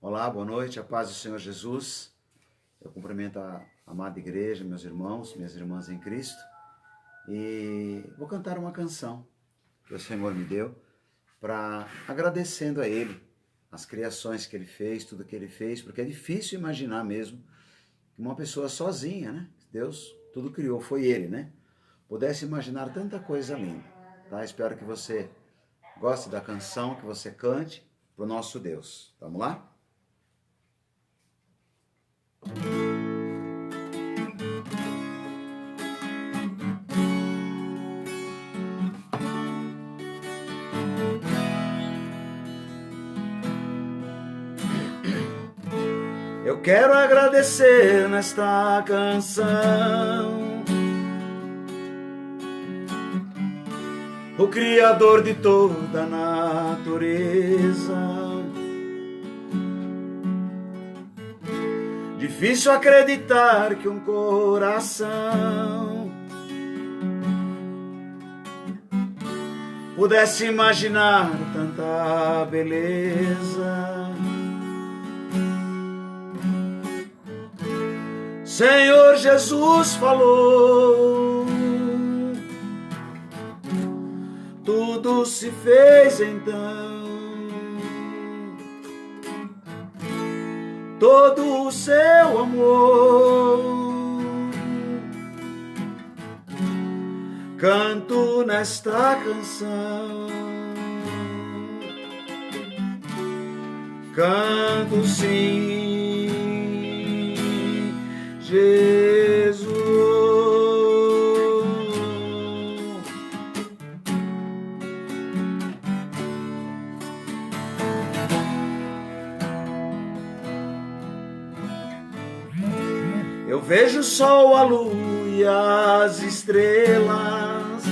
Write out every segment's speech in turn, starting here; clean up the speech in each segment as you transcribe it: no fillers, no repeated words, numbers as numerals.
Olá, boa noite, a paz do Senhor Jesus. Eu cumprimento a amada igreja, meus irmãos, minhas irmãs em Cristo. E vou cantar uma canção que o Senhor me deu para agradecendo a Ele, as criações que Ele fez, tudo que Ele fez, porque é difícil imaginar mesmo que uma pessoa sozinha, né? Deus tudo criou, foi Ele, né? Pudesse imaginar tanta coisa linda, tá? Espero que você goste da canção, que você cante pro nosso Deus. Vamos lá? Eu quero agradecer nesta canção o Criador de toda a natureza. Difícil acreditar que um coração pudesse imaginar tanta beleza. Senhor Jesus falou, tudo se fez então. Todo o seu amor canto nesta canção, canto sim, Jesus. Eu vejo o sol, a lua e as estrelas,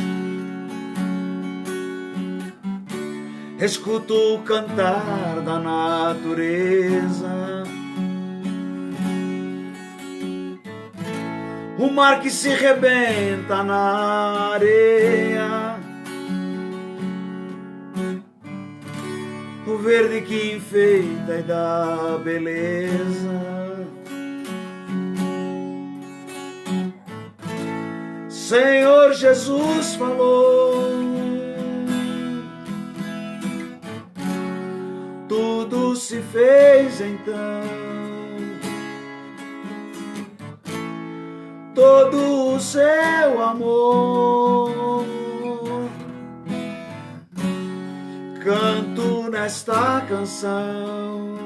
escuto o cantar da natureza, o mar que se rebenta na areia, o verde que enfeita e dá beleza. Senhor Jesus falou, tudo se fez então. Todo o seu amor canto nesta canção,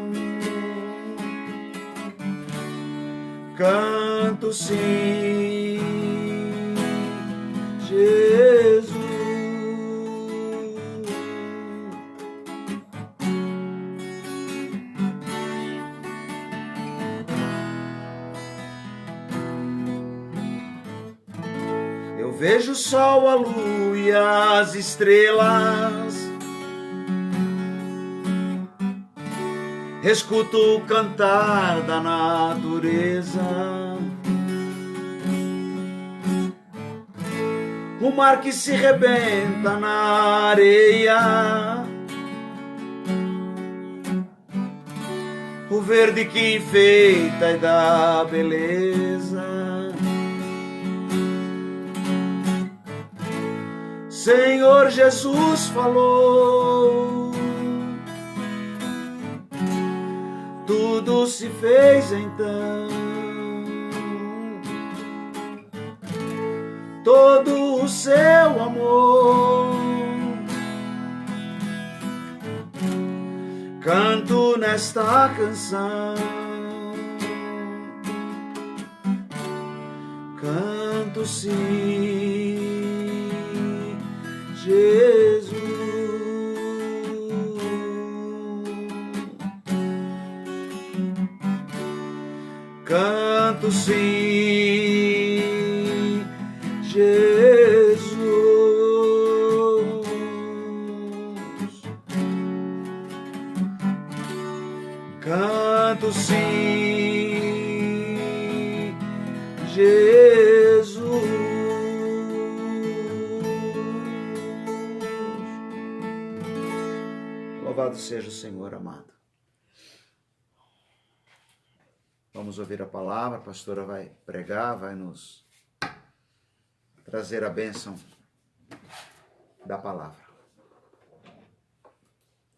canto sim, Jesus. Eu vejo o sol, a lua e as estrelas, escuto o cantar da natureza, o mar que se rebenta na areia, o verde que enfeita e dá beleza. Senhor Jesus falou, tudo se fez então. Todo o seu amor canto nesta canção, canto sim, Jesus. Canto sim, Jesus. Canto sim, Jesus. Louvado seja o Senhor amado. Vamos ouvir a palavra, a pastora vai pregar, vai nos trazer a bênção da palavra.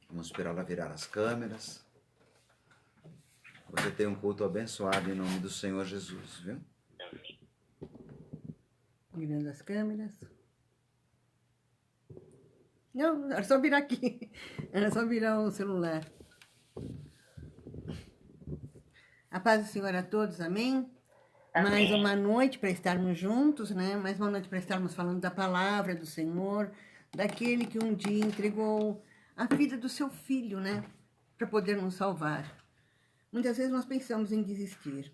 Vamos esperar ela virar as câmeras. Você tem um culto abençoado em nome do Senhor Jesus, viu? Virando as câmeras. Não, era só virar aqui. Era só virar o celular. A paz do Senhor a todos, amém? Mais uma noite para estarmos juntos, né? Mais uma noite para estarmos falando da palavra do Senhor, daquele que um dia entregou a vida do seu filho, né? Para poder nos salvar. Muitas vezes nós pensamos em desistir.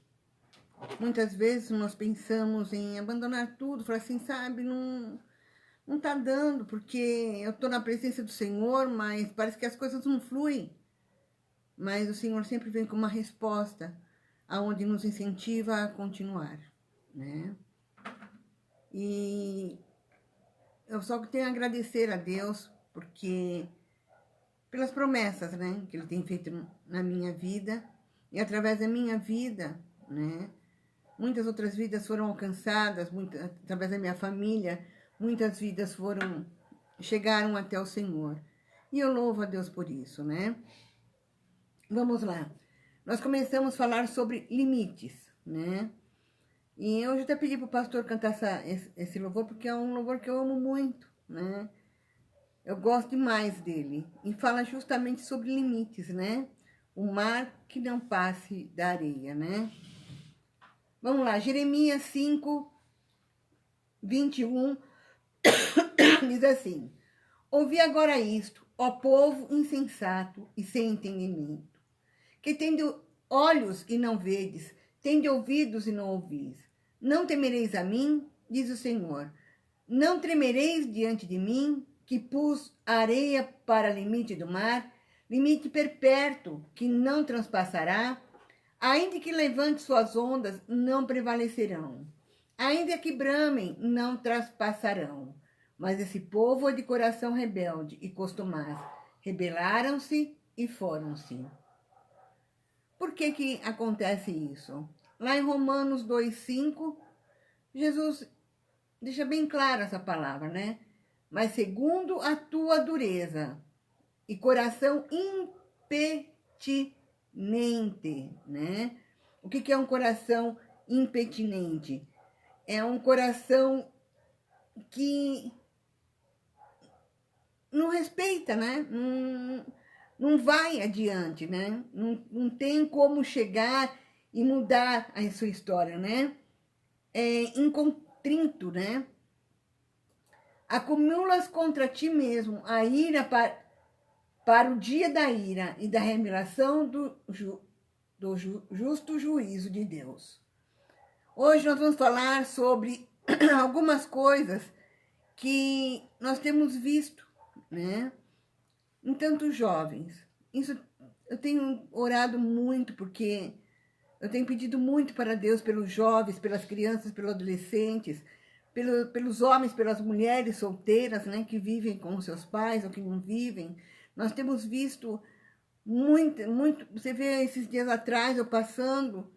Muitas vezes nós pensamos em abandonar tudo, falar assim, sabe, não tá dando, porque eu tô na presença do Senhor, mas parece que as coisas não fluem. Mas o Senhor sempre vem com uma resposta, aonde nos incentiva a continuar, né? E eu só tenho a agradecer a Deus, porque pelas promessas, né, que Ele tem feito na minha vida, e através da minha vida, né, muitas outras vidas foram alcançadas, através da minha família, muitas vidas chegaram até o Senhor. E eu louvo a Deus por isso, né? Vamos lá. Nós começamos a falar sobre limites, né? E hoje eu até pedi para o pastor cantar esse louvor, porque é um louvor que eu amo muito, né? Eu gosto demais dele. E fala justamente sobre limites, né? O mar que não passe da areia, né? Vamos lá, Jeremias 5, 21, diz assim: ouvi agora isto, ó povo insensato e sem entendimento, que tendo olhos e não vedes, tende ouvidos e não ouvis. Não temereis a mim, diz o Senhor. Não tremereis diante de mim, que pus a areia para limite do mar, limite perpétuo, que não transpassará. Ainda que levante suas ondas, não prevalecerão. Ainda que bramem, não traspassarão. Mas esse povo é de coração rebelde e costumaz. Rebelaram-se e foram-se. Por que acontece isso? Lá em Romanos 2,5, Jesus deixa bem clara essa palavra, né? Mas segundo a tua dureza e coração impetinente, né? O que é um coração impetinente? É um coração que não respeita, né? Não vai adiante, né? Não tem como chegar e mudar a sua história, né? É incontrinto, né? Acumulas contra ti mesmo a ira para o dia da ira e da revelação do justo juízo de Deus. Hoje nós vamos falar sobre algumas coisas que nós temos visto, né? Em tantos jovens. Isso eu tenho orado muito, porque eu tenho pedido muito para Deus pelos jovens, pelas crianças, pelos adolescentes, pelos homens, pelas mulheres solteiras, né, que vivem com seus pais ou que não vivem. Nós temos visto muito. Você vê esses dias atrás, eu passando,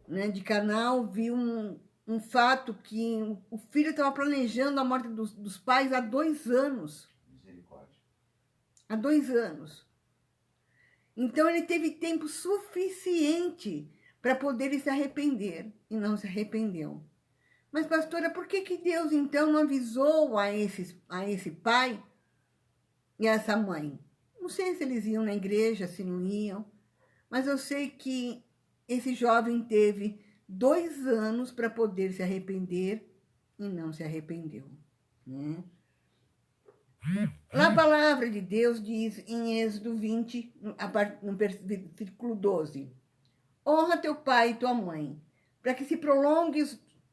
né, de canal, vi um fato que o filho estava planejando a morte dos pais há 2 anos. Misericórdia. Há 2 anos. Então ele teve tempo suficiente para poder se arrepender e não se arrependeu. Mas, pastora, por que Deus então não avisou a esse pai e a essa mãe? Não sei se eles iam na igreja, se não iam, mas eu sei que esse jovem teve 2 anos para poder se arrepender e não se arrependeu, né? Lá a palavra de Deus diz em Êxodo 20, no versículo 12: honra teu pai e tua mãe, para que se prolongue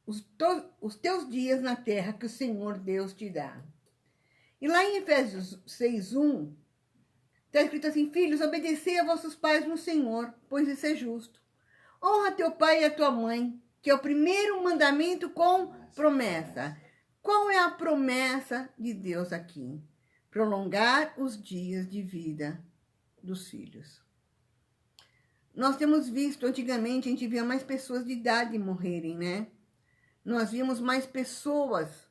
os teus dias na terra que o Senhor Deus te dá. E lá em Efésios 6:1, está escrito assim: filhos, obedecei a vossos pais no Senhor, pois isso é justo. Honra teu pai e a tua mãe, que é o primeiro mandamento com promessa. Qual é a promessa de Deus aqui? Prolongar os dias de vida dos filhos. Nós temos visto, antigamente, a gente via mais pessoas de idade morrerem, né? Nós víamos mais pessoas...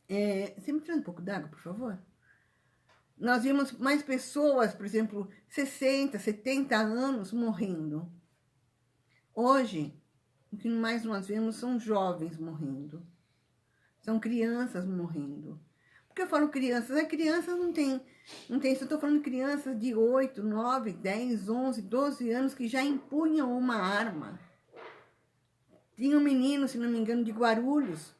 Você me traz um pouco d'água, por favor? Nós vimos mais pessoas, por exemplo, 60, 70 anos morrendo. Hoje, o que mais nós vemos são jovens morrendo. São crianças morrendo. Por que eu falo crianças? Crianças não tem, eu estou falando de crianças de 8, 9, 10, 11, 12 anos que já empunham uma arma. Tinha um menino, se não me engano, de Guarulhos,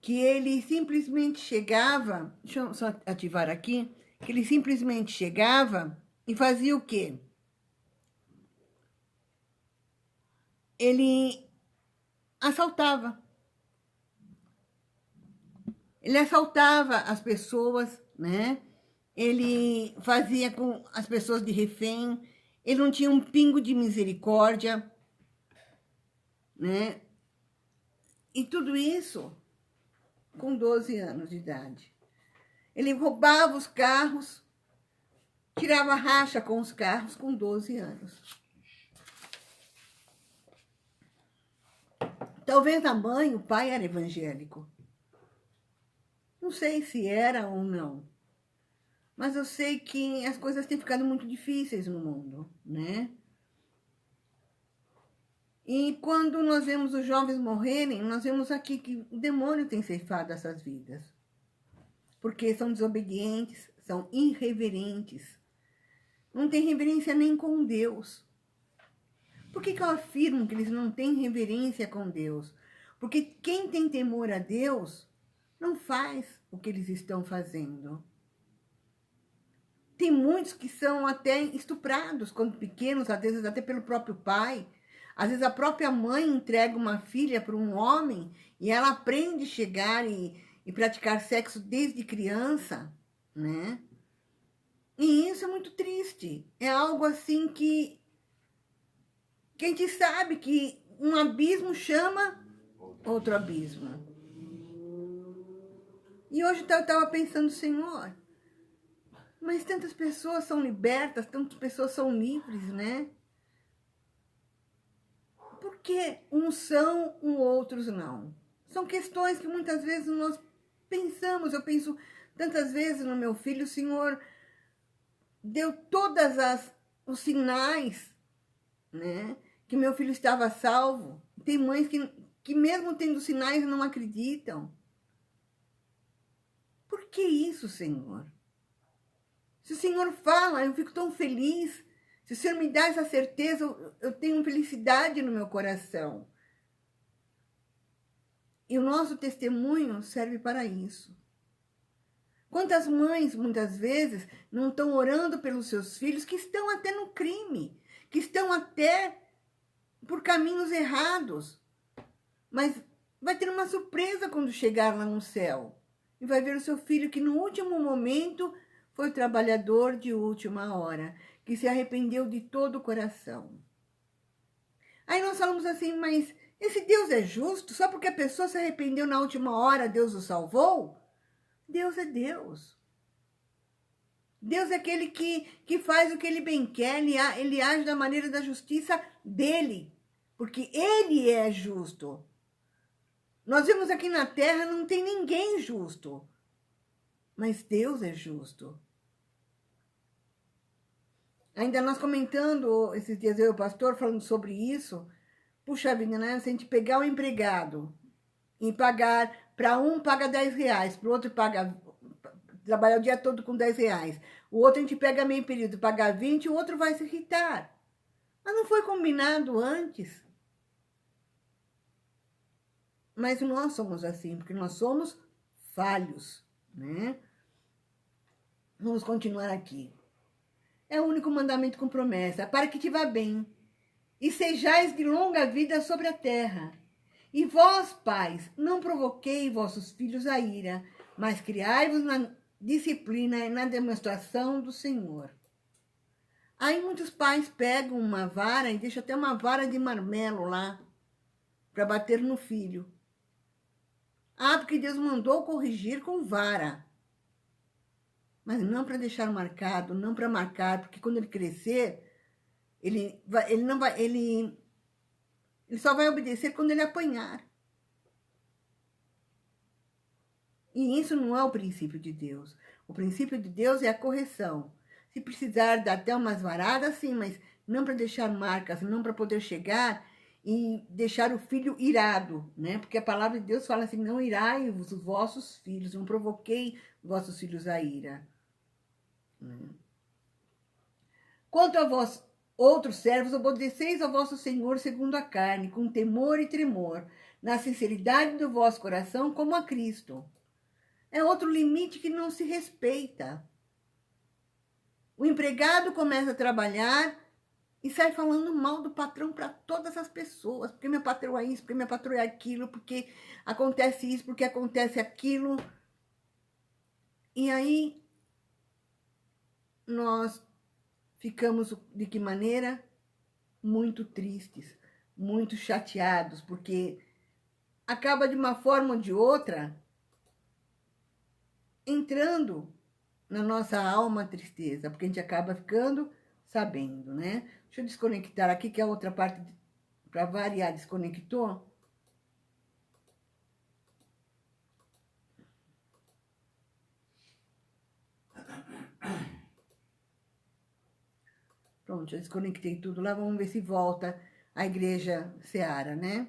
que ele simplesmente chegava, deixa eu só ativar aqui, que ele simplesmente chegava e fazia o quê? Ele assaltava. Ele assaltava as pessoas, né? Ele fazia com as pessoas de refém, ele não tinha um pingo de misericórdia, né? E tudo isso com 12 anos de idade. Ele roubava os carros, tirava racha com os carros com 12 anos. Talvez a mãe, o pai era evangélico. Não sei se era ou não. Mas eu sei que as coisas têm ficado muito difíceis no mundo, né? E quando nós vemos os jovens morrerem, nós vemos aqui que o demônio tem ceifado essas vidas. Porque são desobedientes, são irreverentes. Não tem reverência nem com Deus. Por que eu afirmo que eles não têm reverência com Deus? Porque quem tem temor a Deus não faz o que eles estão fazendo. Tem muitos que são até estuprados quando pequenos, às vezes até pelo próprio pai. Às vezes a própria mãe entrega uma filha para um homem e ela aprende a chegar e praticar sexo desde criança, né? E isso é muito triste. É algo assim que a gente sabe que um abismo chama outro abismo. E hoje eu estava pensando, Senhor, mas tantas pessoas são libertas, tantas pessoas são livres, né? Por que uns são, outros não? São questões que muitas vezes nós pensamos. Eu penso tantas vezes no meu filho, o Senhor deu todas os sinais, né? Que meu filho estava salvo. Tem mães que mesmo tendo sinais não acreditam. Por que isso, Senhor? Se o Senhor fala, eu fico tão feliz. Se o Senhor me dá essa certeza, eu tenho felicidade no meu coração. E o nosso testemunho serve para isso. Quantas mães, muitas vezes, não estão orando pelos seus filhos, que estão até no crime, que estão até por caminhos errados. Mas vai ter uma surpresa quando chegar lá no céu. E vai ver o seu filho que no último momento foi o trabalhador de última hora, que se arrependeu de todo o coração. Aí nós falamos assim, mas esse Deus é justo? Só porque a pessoa se arrependeu na última hora, Deus o salvou? Deus é Deus. Deus é aquele que faz o que ele bem quer, ele age da maneira da justiça dele, porque ele é justo. Nós vemos aqui na terra, não tem ninguém justo, mas Deus é justo. Ainda nós comentando esses dias, eu e o pastor, falando sobre isso, puxa vida, né? Se a gente pegar o empregado e pagar, para um paga R$10, para o outro paga, trabalhar o dia todo com R$10. O outro a gente pega meio período, paga 20, o outro vai se irritar. Mas não foi combinado antes. Mas nós somos assim, porque nós somos falhos, né? Vamos continuar aqui. É o único mandamento com promessa, para que te vá bem, e sejais de longa vida sobre a terra. E vós, pais, não provoquei vossos filhos a ira, mas criai-vos na disciplina e na demonstração do Senhor. Aí muitos pais pegam uma vara e deixam até uma vara de marmelo lá, para bater no filho. Ah, porque Deus mandou corrigir com vara. Mas não para deixar marcado, não para marcar, porque quando ele crescer, Ele só vai obedecer quando ele apanhar. E isso não é o princípio de Deus. O princípio de Deus é a correção. Se precisar dar até umas varadas, sim, mas não para deixar marcas, não para poder chegar e deixar o filho irado, né? Porque a palavra de Deus fala assim: não irai os vossos filhos, não provoquei vossos filhos a ira. Quanto a vós, outros servos, obedeceis ao vosso Senhor segundo a carne, com temor e tremor, na sinceridade do vosso coração, como a Cristo. É outro limite que não se respeita. O empregado começa a trabalhar e sai falando mal do patrão para todas as pessoas. Porque meu patrão é isso, porque minha patroa é aquilo, porque acontece isso, porque acontece aquilo. E aí, nós ficamos, de que maneira? Muito tristes, muito chateados, porque acaba de uma forma ou de outra entrando na nossa alma a tristeza, porque a gente acaba ficando sabendo, né? Deixa eu desconectar aqui, que a outra parte, para variar, desconectou. Pronto, já desconectei tudo lá, vamos ver se volta a igreja Seara, né?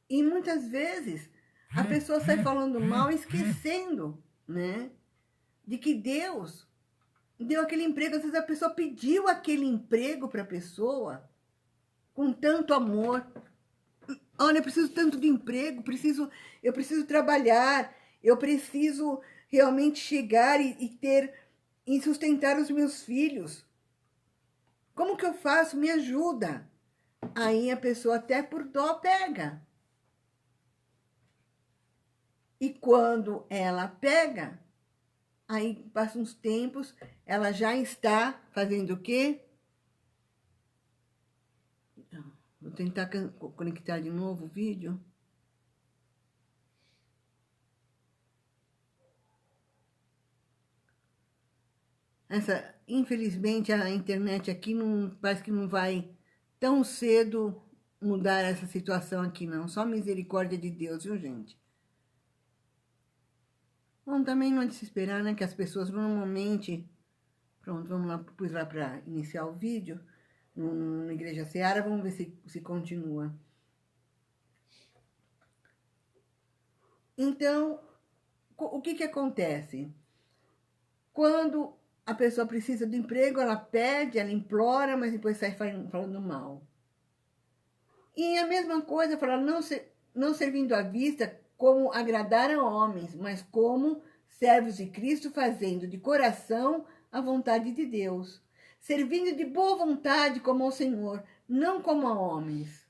E muitas vezes a pessoa sai falando mal, esquecendo, né? De que Deus deu aquele emprego. Às vezes a pessoa pediu aquele emprego para a pessoa com tanto amor. Olha, eu preciso tanto de emprego, eu preciso trabalhar, eu preciso realmente chegar e sustentar os meus filhos. Como que eu faço? Me ajuda. Aí a pessoa até por dó pega. E quando ela pega, aí passa uns tempos, ela já está fazendo o quê? Vou tentar conectar de novo o vídeo. Infelizmente, a internet aqui parece que não vai tão cedo mudar essa situação aqui, não. Só misericórdia de Deus, viu, gente? Bom, também não é de se esperar, né? Que as pessoas normalmente... Pronto, vamos lá, pus lá para iniciar o vídeo. Na Igreja Seara, vamos ver se continua. Então, o que acontece? Quando a pessoa precisa de emprego, ela pede, ela implora, mas depois sai falando mal. E a mesma coisa, fala, não servindo à vista como agradar a homens, mas como servos de Cristo, fazendo de coração a vontade de Deus, servindo de boa vontade como ao Senhor, não como a homens,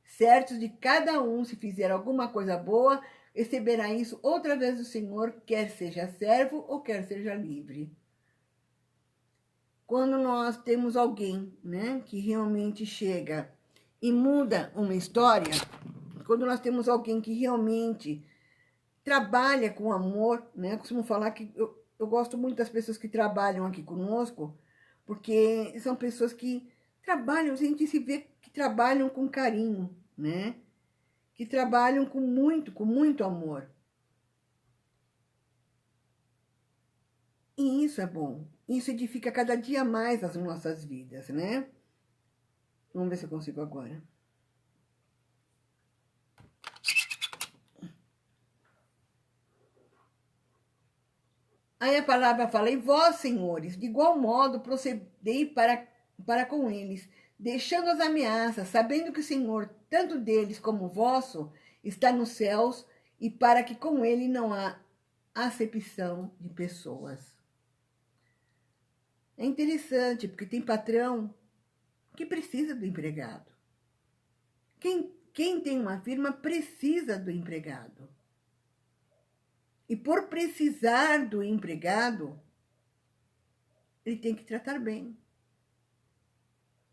certos de cada um, se fizer alguma coisa boa, receberá isso outra vez do Senhor, quer seja servo ou quer seja livre. Quando nós temos alguém, né, que realmente chega e muda uma história, quando nós temos alguém que realmente trabalha com amor, né? Eu costumo falar que eu gosto muito das pessoas que trabalham aqui conosco, porque são pessoas que trabalham, a gente se vê que trabalham com carinho, né? Que trabalham com muito amor. E isso é bom. Isso edifica cada dia mais as nossas vidas, né? Vamos ver se eu consigo agora. Aí a palavra fala, e vós, senhores, de igual modo procedei para com eles, deixando as ameaças, sabendo que o Senhor, tanto deles como vosso, está nos céus, e para que com ele não há acepção de pessoas. É interessante, porque tem patrão que precisa do empregado. Quem tem uma firma precisa do empregado. E por precisar do empregado, ele tem que tratar bem.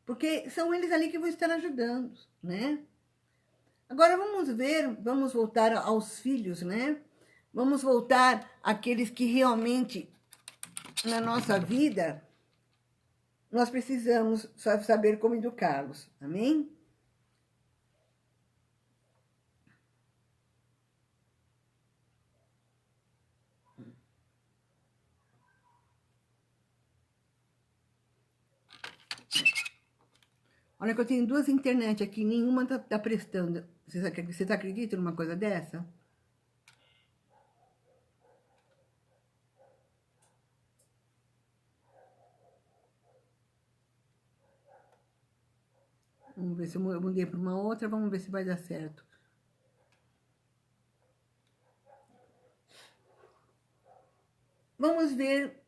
Porque são eles ali que vão estar ajudando, né? Agora vamos voltar aos filhos, né? Vamos voltar àqueles que realmente, na nossa vida, nós precisamos saber como educá-los. Amém? Olha que eu tenho duas internet aqui, nenhuma tá prestando. Você acredita numa coisa dessa? Vamos ver se eu mudei para uma outra, vamos ver se vai dar certo. Vamos ver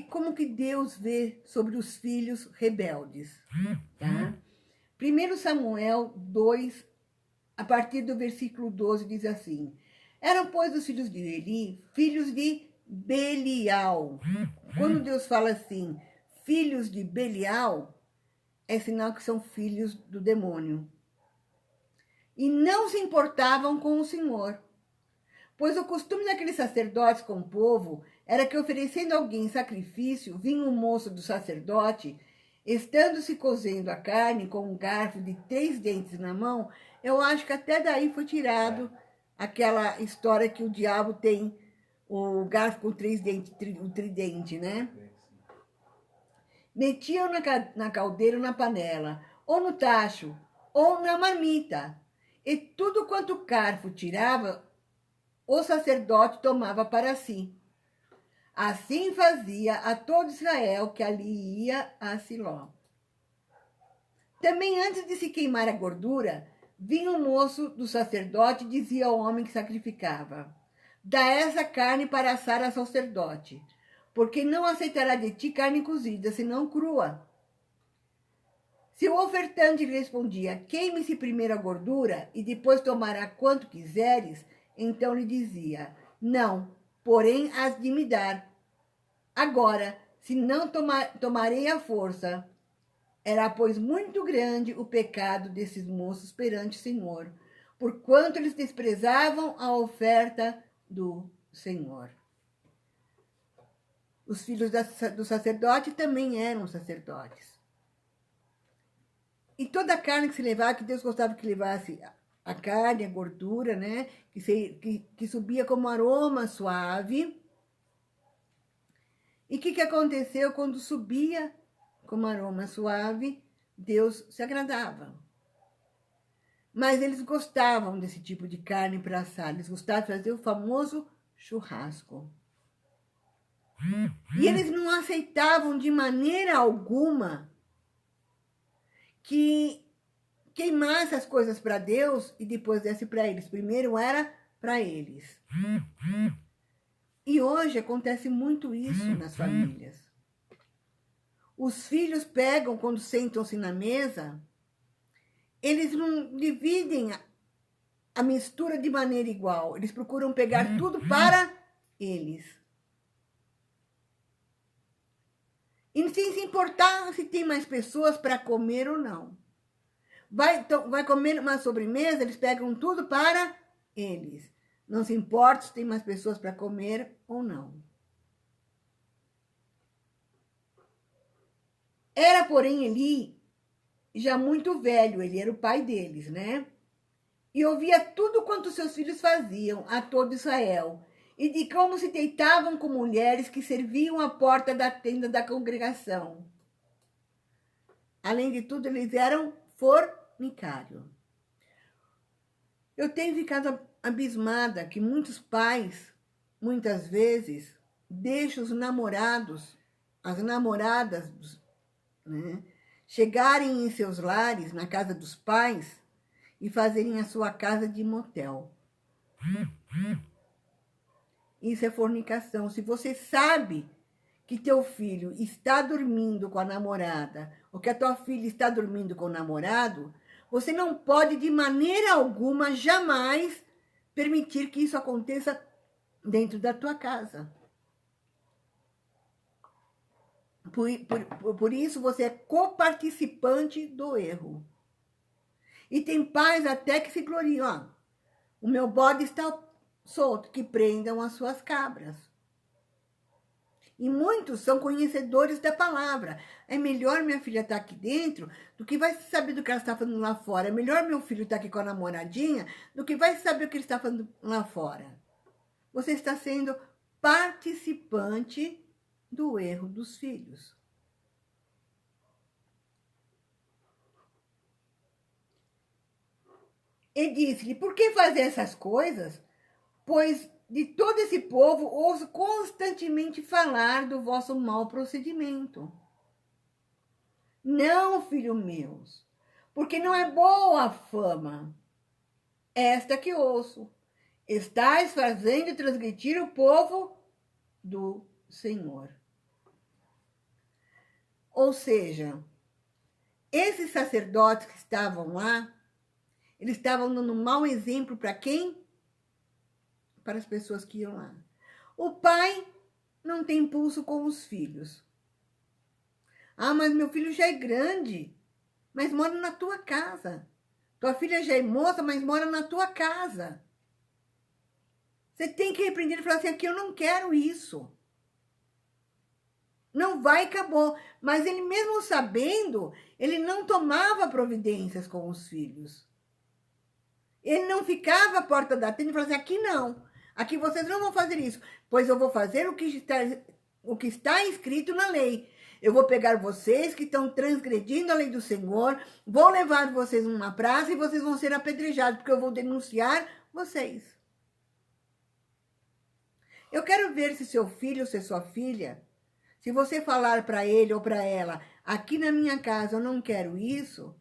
como que Deus vê sobre os filhos rebeldes. Tá? 1 Samuel 2, a partir do versículo 12, diz assim: Eram, pois, os filhos de Eli, filhos de Belial. Quando Deus fala assim, filhos de Belial, é sinal que são filhos do demônio. E não se importavam com o Senhor. Pois o costume daqueles sacerdotes com o povo era que, oferecendo a alguém sacrifício, vinha o moço do sacerdote, estando-se cozendo a carne com um garfo de 3 dentes na mão. Eu acho que até daí foi tirado aquela história que o diabo tem o garfo com 3 dentes, o tridente, né? Metiam na caldeira ou na panela, ou no tacho, ou na marmita. E tudo quanto o garfo tirava, o sacerdote tomava para si. Assim fazia a todo Israel que ali ia a Siló. Também antes de se queimar a gordura, vinha o moço do sacerdote e dizia ao homem que sacrificava: Dá essa carne para assar ao sacerdote, porque não aceitará de ti carne cozida, senão crua. Se o ofertante lhe respondia: Queime-se primeiro a gordura e depois tomará quanto quiseres, então lhe dizia: Não, porém has de me dar. Agora, se não tomarei à força. Era, pois, muito grande o pecado desses moços perante o Senhor, porquanto eles desprezavam a oferta do Senhor. Os filhos do sacerdote também eram sacerdotes. E toda a carne que se levava, que Deus gostava que levasse a carne, a gordura, né? Que subia como aroma suave. E o que aconteceu quando subia como aroma suave? Deus se agradava. Mas eles gostavam desse tipo de carne para assar. Eles gostavam de fazer o famoso churrasco. E eles não aceitavam de maneira alguma que queimasse as coisas para Deus e depois desse para eles. Primeiro era para eles. E hoje acontece muito isso nas famílias. Os filhos pegam, quando sentam-se na mesa, eles não dividem a mistura de maneira igual. Eles procuram pegar tudo para eles. E sem se importar se tem mais pessoas para comer ou não. Vai comer uma sobremesa, eles pegam tudo para eles. Não se importa se tem mais pessoas para comer ou não. Era, porém, Eli já muito velho, ele era o pai deles, né? E ouvia tudo quanto seus filhos faziam a todo Israel, e de como se deitavam com mulheres que serviam à porta da tenda da congregação. Além de tudo, eles eram fornicários. Eu tenho ficado abismada que muitos pais, muitas vezes, deixam os namorados, as namoradas, né, chegarem em seus lares, na casa dos pais, e fazerem a sua casa de motel. Isso é fornicação. Se você sabe que teu filho está dormindo com a namorada, ou que a tua filha está dormindo com o namorado, você não pode, de maneira alguma, jamais permitir que isso aconteça dentro da tua casa. Por isso, você é coparticipante do erro. E tem pais até que se gloriam. Ó, o meu bode está soltos, que prendam as suas cabras. E muitos são conhecedores da palavra. É melhor minha filha estar aqui dentro do que vai saber do que ela está fazendo lá fora. É melhor meu filho estar aqui com a namoradinha do que vai saber o que ele está fazendo lá fora. Você está sendo participante do erro dos filhos. E disse-lhe, por que fazer essas coisas? Pois de todo esse povo ouço constantemente falar do vosso mau procedimento. Não, filho meus, porque não é boa a fama, esta que ouço. Estais fazendo transgredir o povo do Senhor. Ou seja, esses sacerdotes que estavam lá, eles estavam dando um mau exemplo para quem? Para as pessoas que iam lá. O pai não tem impulso com os filhos. Ah, mas meu filho já é grande, mas mora na tua casa. Tua filha já é moça, mas mora na tua casa. Você tem que repreender e falar assim, aqui eu não quero isso. Não vai, acabou. Mas ele mesmo sabendo, ele não tomava providências com os filhos. Ele não ficava à porta da tenda e falava assim, aqui não. Aqui vocês não vão fazer isso, pois eu vou fazer o que está escrito na lei. Eu vou pegar vocês que estão transgredindo a lei do Senhor, vou levar vocês numa praça e vocês vão ser apedrejados, porque eu vou denunciar vocês. Eu quero ver se seu filho ou se sua filha, se você falar para ele ou para ela, aqui na minha casa eu não quero isso,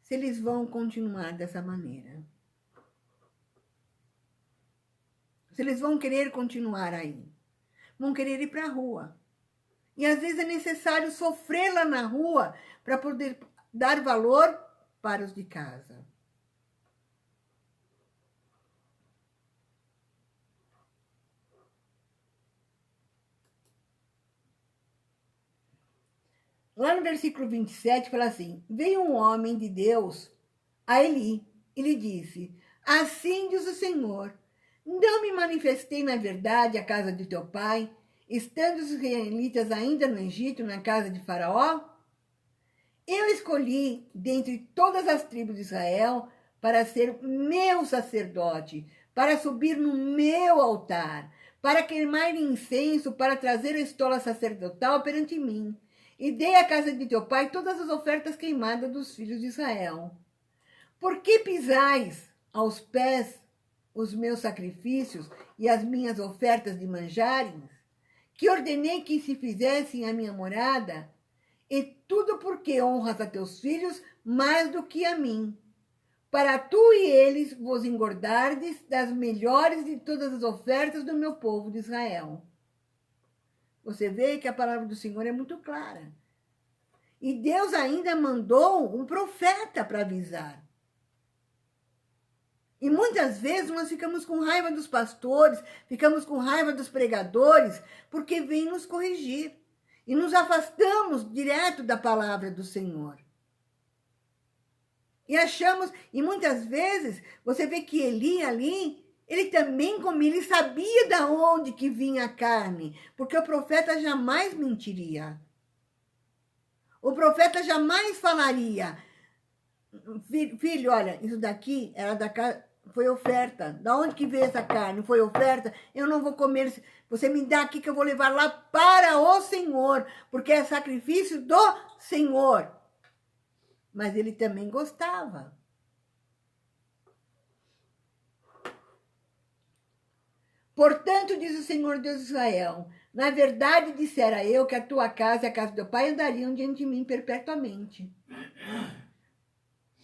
se eles vão continuar dessa maneira. Se eles vão querer continuar aí. Vão querer ir para a rua. E às vezes é necessário sofrer lá na rua para poder dar valor para os de casa. Lá no versículo 27 fala assim, veio um homem de Deus a Eli e lhe disse, assim diz o Senhor, não me manifestei na verdade à casa de teu pai, estando os israelitas ainda no Egito, na casa de Faraó? Eu escolhi dentre todas as tribos de Israel para ser meu sacerdote, para subir no meu altar, para queimar incenso, para trazer a estola sacerdotal perante mim. E dei à casa de teu pai todas as ofertas queimadas dos filhos de Israel. Por que pisais aos pés os meus sacrifícios e as minhas ofertas de manjares, que ordenei que se fizessem a minha morada, e tudo porque honras a teus filhos mais do que a mim, para tu e eles vos engordardes das melhores de todas as ofertas do meu povo de Israel. Você vê que a palavra do Senhor é muito clara. E Deus ainda mandou um profeta para avisar. E muitas vezes nós ficamos com raiva dos pastores, ficamos com raiva dos pregadores, porque vêm nos corrigir. E nos afastamos direto da palavra do Senhor. E achamos, e muitas vezes, você vê que Eli ali, ele também comia, ele sabia de onde que vinha a carne, porque o profeta jamais mentiria. O profeta jamais falaria, filho, olha, isso daqui era da casa, foi oferta. Da onde que veio essa carne? Foi oferta? Eu não vou comer. Você me dá aqui que eu vou levar lá para o Senhor, porque é sacrifício do Senhor. Mas ele também gostava. Portanto, diz o Senhor Deus de Israel, na verdade dissera eu que a tua casa e a casa do teu pai andariam diante de mim perpetuamente.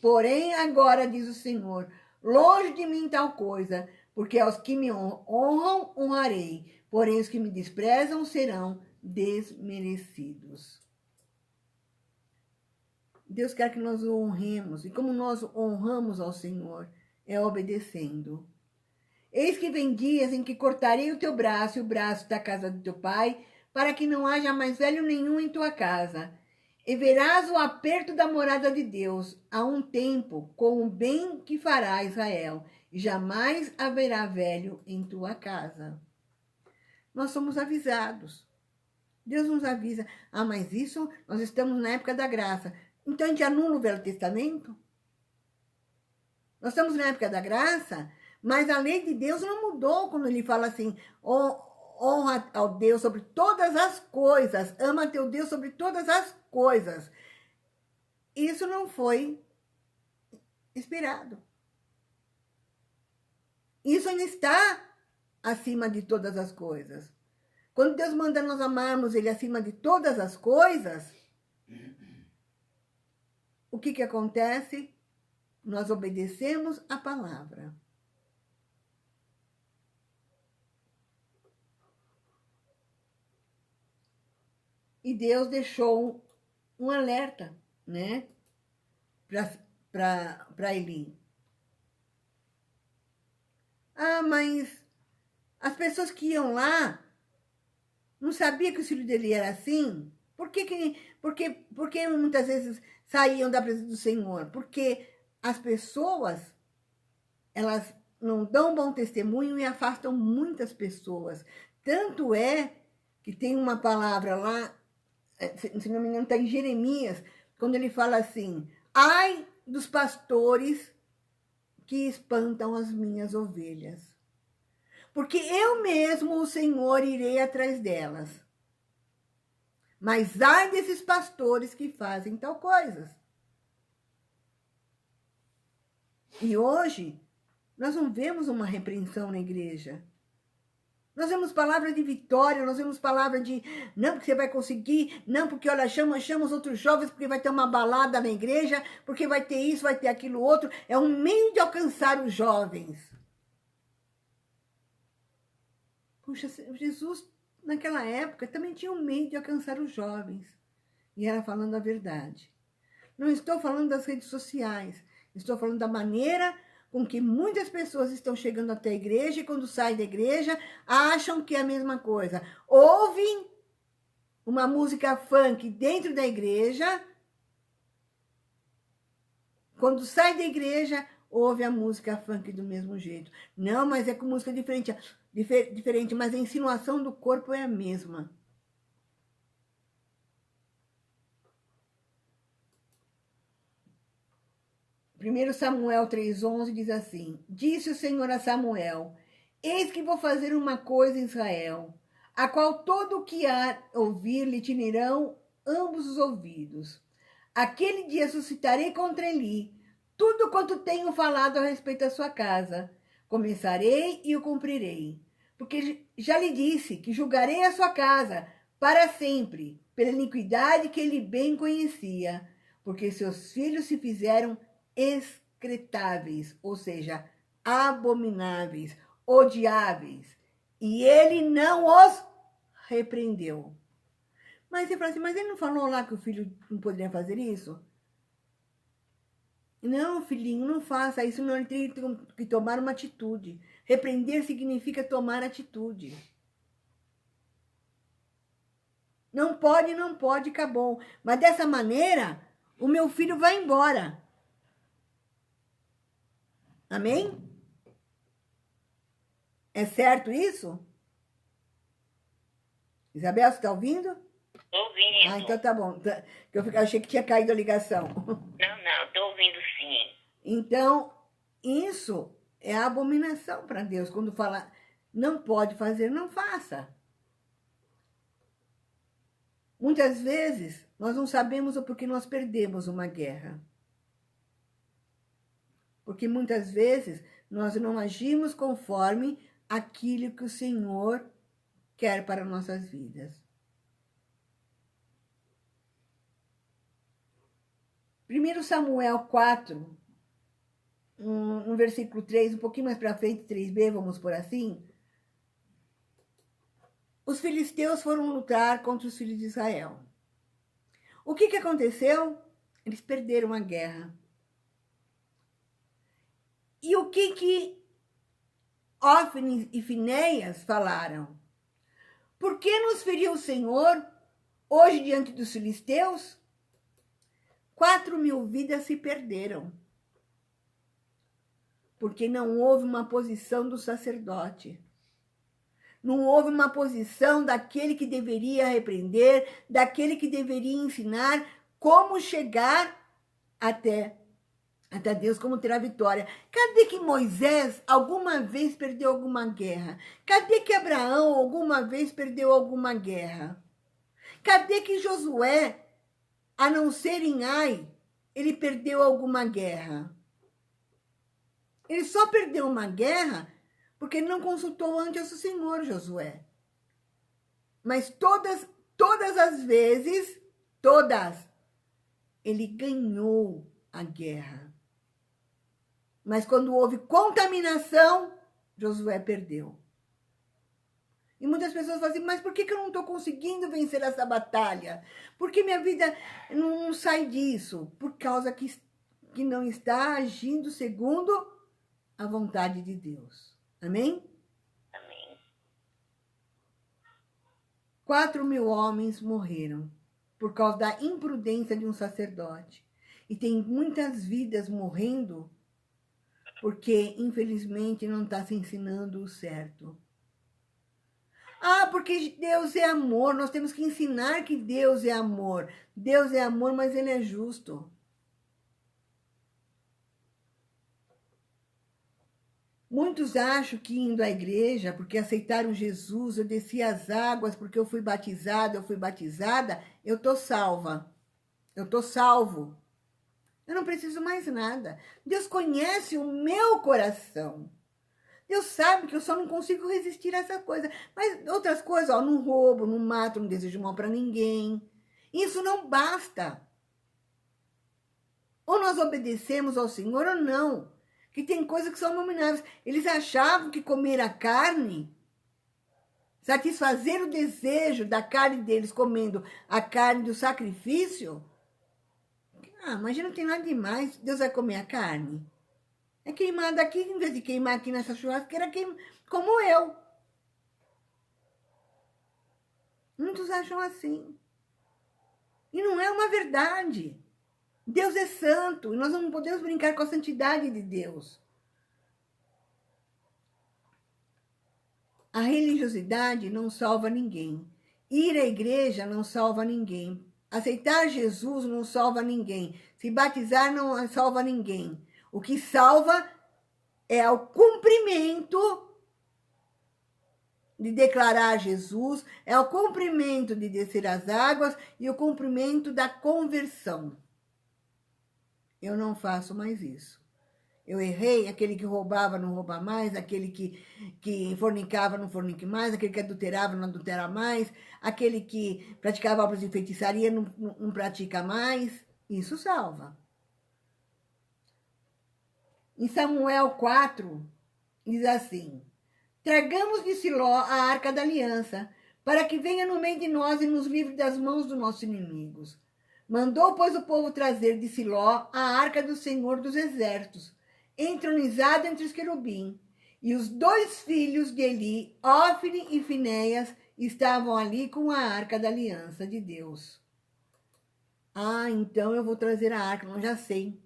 Porém, agora, diz o Senhor, longe de mim tal coisa, porque aos que me honram, honrarei, porém os que me desprezam serão desmerecidos. Deus quer que nós o honremos, e como nós honramos ao Senhor, é obedecendo. Eis que vem dias em que cortarei o teu braço e o braço da casa do teu pai, para que não haja mais velho nenhum em tua casa. E verás o aperto da morada de Deus, a um tempo, com o bem que fará Israel, e jamais haverá velho em tua casa. Nós somos avisados. Deus nos avisa. Ah, mas isso, nós estamos na época da graça. Então a gente anula o Velho Testamento? Nós estamos na época da graça, mas a lei de Deus não mudou quando ele fala assim, honra ao Deus sobre todas as coisas, ama teu Deus sobre todas as coisas. Isso não foi inspirado. Isso ainda está acima de todas as coisas. Quando Deus manda nós amarmos Ele acima de todas as coisas, o que acontece? Nós obedecemos a palavra. E Deus deixou um alerta, né? Para Eli. Ah, mas as pessoas que iam lá não sabiam que o filho dele era assim? Por que muitas vezes saíam da presença do Senhor? Porque as pessoas, elas não dão bom testemunho e afastam muitas pessoas. Tanto é que tem uma palavra lá, se não me engano, está em Jeremias, quando ele fala assim, ai dos pastores que espantam as minhas ovelhas. Porque eu mesmo, o Senhor, irei atrás delas. Mas ai desses pastores que fazem tal coisas. E hoje, nós não vemos uma repreensão na igreja. Nós vemos palavra de vitória, nós vemos palavra de não, porque você vai conseguir, não, porque olha, chama os outros jovens, porque vai ter uma balada na igreja, porque vai ter isso, vai ter aquilo outro. É um meio de alcançar os jovens. Puxa, Jesus, naquela época, também tinha um meio de alcançar os jovens. E era falando a verdade. Não estou falando das redes sociais, estou falando da maneira com que muitas pessoas estão chegando até a igreja e quando saem da igreja acham que é a mesma coisa. Ouvem uma música funk dentro da igreja, quando sai da igreja, ouve a música funk do mesmo jeito. Não, mas é com música diferente, mas a insinuação do corpo é a mesma. Primeiro Samuel 3,11 diz assim, disse o Senhor a Samuel, eis que vou fazer uma coisa em Israel, a qual todo o que há ouvir lhe tirarão ambos os ouvidos. Aquele dia suscitarei contra Eli tudo quanto tenho falado a respeito da sua casa. Começarei e o cumprirei. Porque já lhe disse que julgarei a sua casa para sempre, pela iniquidade que ele bem conhecia, porque seus filhos se fizeram excretáveis, ou seja, abomináveis, odiáveis, e ele não os repreendeu. Mas você fala assim, mas ele não falou lá que o filho não poderia fazer isso? Não, filhinho, não faça isso, não, ele tem que tomar uma atitude. Repreender significa tomar atitude. Não pode, acabou. Mas dessa maneira, o meu filho vai embora. Amém? É certo isso? Isabel, você está ouvindo? Estou ouvindo. Ah, então tá bom. Eu achei que tinha caído a ligação. Não, estou ouvindo sim. Então, isso é a abominação para Deus. Quando fala, não pode fazer, não faça. Muitas vezes, nós não sabemos o porquê nós perdemos uma guerra. Porque muitas vezes, nós não agimos conforme aquilo que o Senhor quer para nossas vidas. 1 Samuel 4, no versículo 3, um pouquinho mais para frente, 3b, vamos por assim. Os filisteus foram lutar contra os filhos de Israel. O que aconteceu? Eles perderam a guerra. E o que Ófni e Finéias falaram? Por que nos feriu o Senhor hoje diante dos filisteus? 4.000 vidas se perderam. Porque não houve uma posição do sacerdote. Não houve uma posição daquele que deveria repreender, daquele que deveria ensinar como chegar até Deus, como ter a vitória. Cadê que Moisés alguma vez perdeu alguma guerra? Cadê que Abraão alguma vez perdeu alguma guerra? Cadê que Josué, a não ser em Ai, ele perdeu alguma guerra? Ele só perdeu uma guerra porque ele não consultou antes o Senhor, Josué. Mas todas as vezes, ele ganhou a guerra. Mas quando houve contaminação, Josué perdeu. E muitas pessoas falam assim, mas por que eu não estou conseguindo vencer essa batalha? Por que minha vida não sai disso? Por causa que não está agindo segundo a vontade de Deus. Amém? Amém. 4.000 homens morreram por causa da imprudência de um sacerdote. E tem muitas vidas morrendo porque, infelizmente, não está se ensinando o certo. Ah, porque Deus é amor, nós temos que ensinar que Deus é amor. Deus é amor, mas Ele é justo. Muitos acham que indo à igreja, porque aceitaram Jesus, eu desci as águas, porque eu fui batizada, eu estou salva. Eu estou salvo. Eu não preciso mais nada. Deus conhece o meu coração. Deus sabe que eu só não consigo resistir a essa coisa. Mas outras coisas, ó, não roubo, não mato, não desejo mal para ninguém. Isso não basta. Ou nós obedecemos ao Senhor ou não. Que tem coisas que são abomináveis. Eles achavam que comer a carne, satisfazer o desejo da carne deles comendo a carne do sacrifício. Ah, mas não tem nada demais. Deus vai comer a carne. É queimada aqui, em vez de queimar aqui nessa churrasqueira, como eu. Muitos acham assim. E não é uma verdade. Deus é santo e nós não podemos brincar com a santidade de Deus. A religiosidade não salva ninguém. Ir à igreja não salva ninguém. Aceitar Jesus não salva ninguém. Se batizar não salva ninguém. O que salva é o cumprimento de declarar Jesus, é o cumprimento de descer as águas e o cumprimento da conversão. Eu não faço mais isso. Eu errei, aquele que roubava não rouba mais, aquele que fornicava não fornique mais, aquele que adulterava não adultera mais, aquele que praticava obras de feitiçaria não pratica mais. Isso salva. Em Samuel 4, diz assim: tragamos de Siló a arca da aliança, para que venha no meio de nós e nos livre das mãos dos nossos inimigos. Mandou, pois, o povo trazer de Siló a arca do Senhor dos Exércitos, entronizada entre os querubim. E os 2 filhos de Eli, Ófni e Finéias, estavam ali com a arca da aliança de Deus. Ah, então eu vou trazer a arca, não, já sei.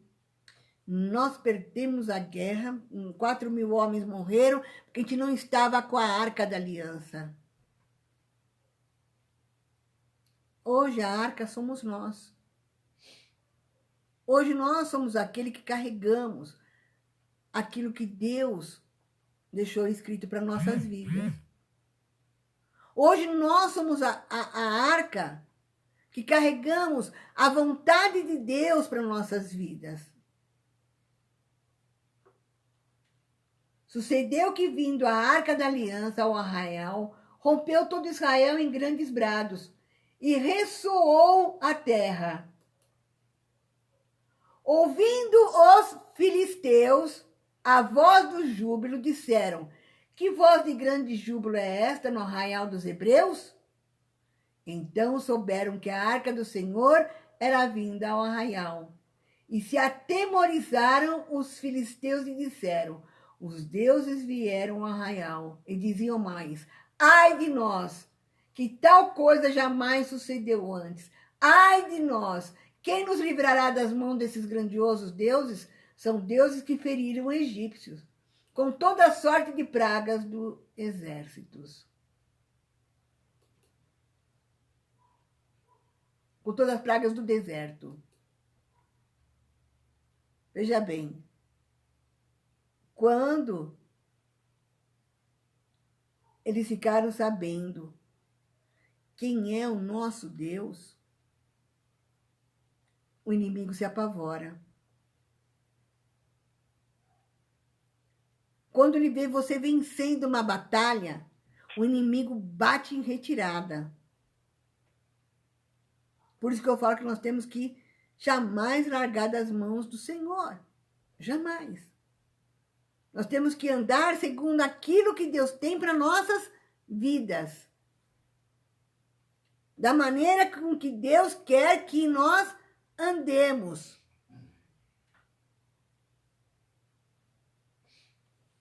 Nós perdemos a guerra, 4.000 homens morreram, porque a gente não estava com a arca da aliança. Hoje a arca somos nós. Hoje nós somos aquele que carregamos aquilo que Deus deixou escrito para nossas vidas. Hoje nós somos a arca que carregamos a vontade de Deus para nossas vidas. Sucedeu que, vindo a arca da aliança ao arraial, rompeu todo Israel em grandes brados e ressoou a terra. Ouvindo os filisteus a voz do júbilo, disseram: que voz de grande júbilo é esta no arraial dos hebreus? Então souberam que a arca do Senhor era vinda ao arraial. E se atemorizaram os filisteus e disseram: os deuses vieram ao arraial. E diziam mais: ai de nós, que tal coisa jamais sucedeu antes. Ai de nós, quem nos livrará das mãos desses grandiosos deuses? São deuses que feriram egípcios, com toda sorte de pragas dos exércitos. Com todas as pragas do deserto. Veja bem, quando eles ficaram sabendo quem é o nosso Deus, o inimigo se apavora. Quando ele vê você vencendo uma batalha, o inimigo bate em retirada. Por isso que eu falo que nós temos que jamais largar das mãos do Senhor. Jamais. Nós temos que andar segundo aquilo que Deus tem para nossas vidas. Da maneira com que Deus quer que nós andemos.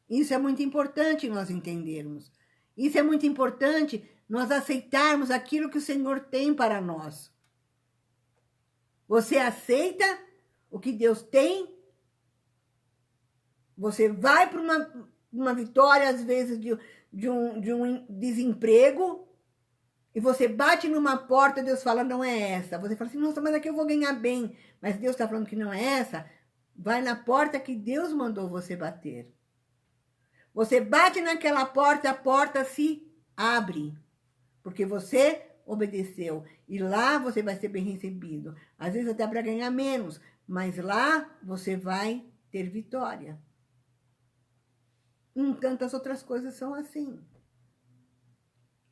Isso é muito importante nós entendermos. Isso é muito importante nós aceitarmos aquilo que o Senhor tem para nós. Você aceita o que Deus tem? Você vai para uma vitória, às vezes, de um desemprego, e você bate numa porta, Deus fala, não é essa. Você fala assim, nossa, mas aqui eu vou ganhar bem. Mas Deus está falando que não é essa. Vai na porta que Deus mandou você bater. Você bate naquela porta, a porta se abre. Porque você obedeceu. E lá você vai ser bem recebido. Às vezes até para ganhar menos. Mas lá você vai ter vitória. Tantas outras coisas são assim.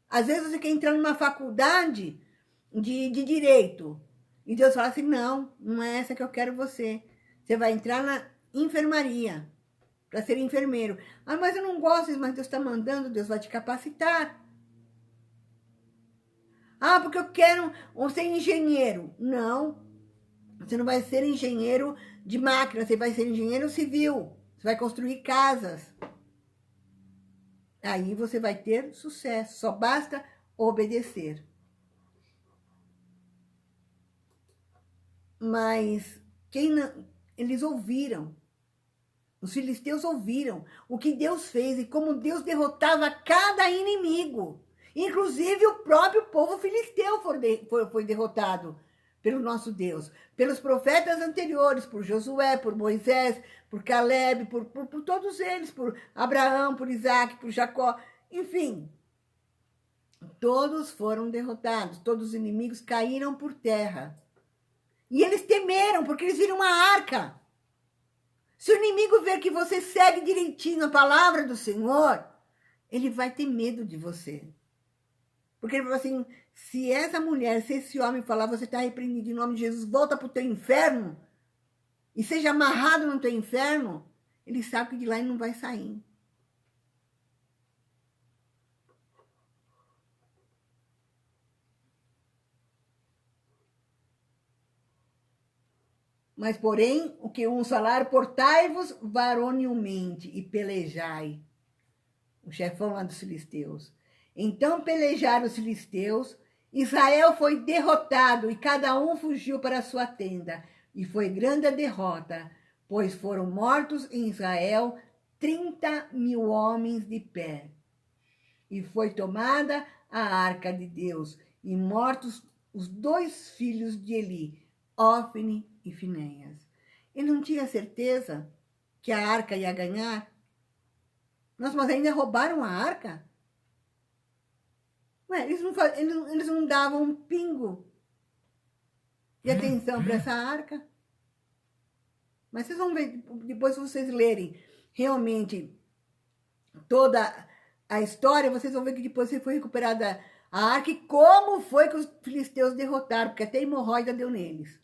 Às vezes você quer entrar numa faculdade de direito. E Deus fala assim, não, não é essa que eu quero você. Você vai entrar na enfermaria para ser enfermeiro. Ah, mas eu não gosto, mas Deus está mandando, Deus vai te capacitar. Ah, porque eu quero ser engenheiro. Não, você não vai ser engenheiro de máquina, você vai ser engenheiro civil. Você vai construir casas. Aí você vai ter sucesso, só basta obedecer. Mas eles ouviram, os filisteus ouviram o que Deus fez e como Deus derrotava cada inimigo. Inclusive o próprio povo filisteu foi derrotado pelo nosso Deus, pelos profetas anteriores, por Josué, por Moisés, por Caleb, por todos eles, por Abraão, por Isaac, por Jacó, enfim. Todos foram derrotados, todos os inimigos caíram por terra. E eles temeram, porque eles viram uma arca. Se o inimigo ver que você segue direitinho a palavra do Senhor, ele vai ter medo de você. Porque ele falou assim, se essa mulher, se esse homem falar, você está repreendido em nome de Jesus, volta para o teu inferno, e seja amarrado no teu inferno, ele sabe que de lá ele não vai sair. Mas, porém, o que uns falaram, portai-vos varonilmente e pelejai. O chefão lá dos filisteus. Então pelejaram os filisteus, Israel foi derrotado e cada um fugiu para a sua tenda. E foi grande a derrota, pois foram mortos em Israel 30.000 homens de pé. E foi tomada a arca de Deus e mortos os 2 filhos de Eli, Ofni e Finéias. Ele não tinha certeza que a arca ia ganhar. Nossa, mas ainda roubaram a arca? Ué, eles não davam um pingo de atenção para essa arca. Mas vocês vão ver, depois se vocês lerem realmente toda a história, vocês vão ver que depois foi recuperada a arca e como foi que os filisteus derrotaram, porque até hemorroida deu neles.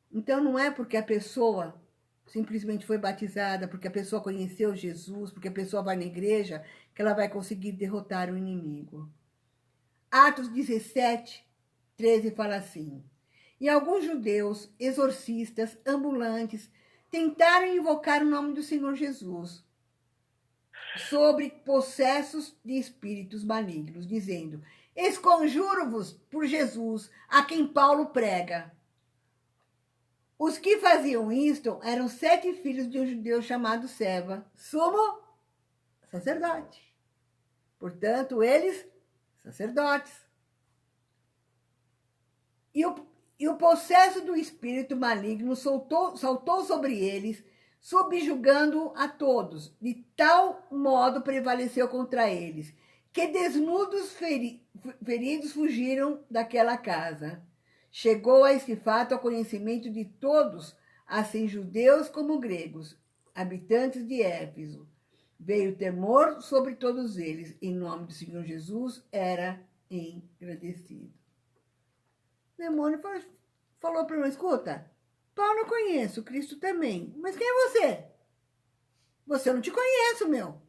Então não é porque a pessoa simplesmente foi batizada, porque a pessoa conheceu Jesus, porque a pessoa vai na igreja, que ela vai conseguir derrotar o inimigo. Atos 17, 13 fala assim, e alguns judeus, exorcistas, ambulantes, tentaram invocar o nome do Senhor Jesus sobre possessos de espíritos malignos, dizendo, esconjuro-vos por Jesus, a quem Paulo prega. Os que faziam isto eram 7 filhos de um judeu chamado Seva, sumo sacerdote. Portanto, eles, sacerdotes. E o possesso do espírito maligno saltou sobre eles, subjugando a todos. De tal modo prevaleceu contra eles, que desnudos feridos fugiram daquela casa. Chegou a este fato ao conhecimento de todos, assim judeus como gregos, habitantes de Éfeso. Veio temor sobre todos eles. Em nome do Senhor Jesus era engrandecido. O demônio falou para mim, escuta, Paulo eu conheço, Cristo também. Mas quem é você? Você eu não te conheço, meu.